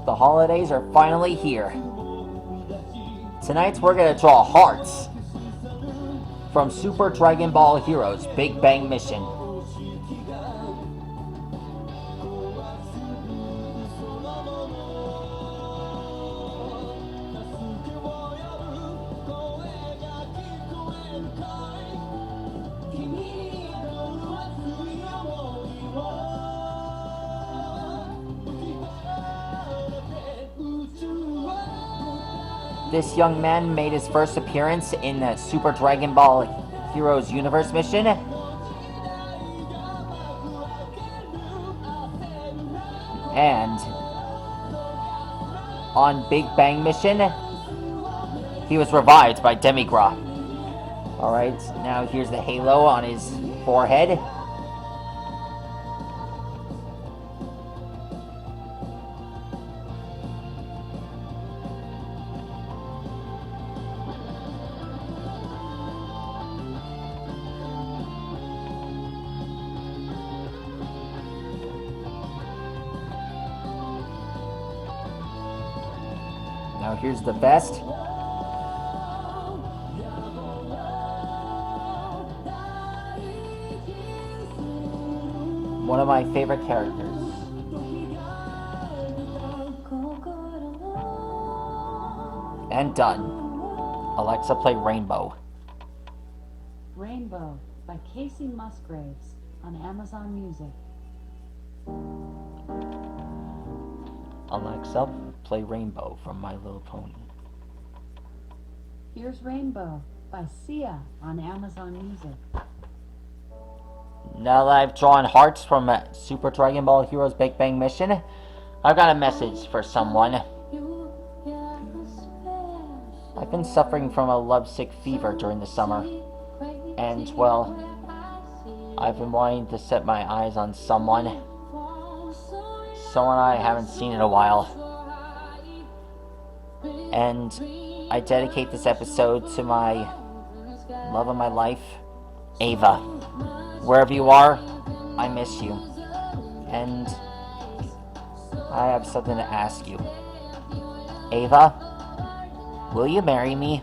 The holidays are finally here. Tonight we're gonna draw hearts from Super Dragon Ball Heroes Big Bang Mission. This young man made his first appearance in the Super Dragon Ball Heroes Universe mission. And on Big Bang Mission, he was revived by Demigra. Alright, now here's the halo on his forehead. Now here's the vest. One of my favorite characters. And done. Alexa, play Rainbow. Rainbow by Casey Musgraves on Amazon Music. Alexa, play Rainbow from My Little Pony. Here's Rainbow by Sia on Amazon Music. Now that I've drawn hearts from Super Dragon Ball Heroes Big Bang Mission, I've got a message for someone. I've been suffering from a lovesick fever during the summer, and, well, I've been wanting to set my eyes on someone I haven't seen in a while. And I dedicate this episode to my love of my life, Ava. Wherever you are, I miss you. And I have something to ask you. Ava, will you marry me?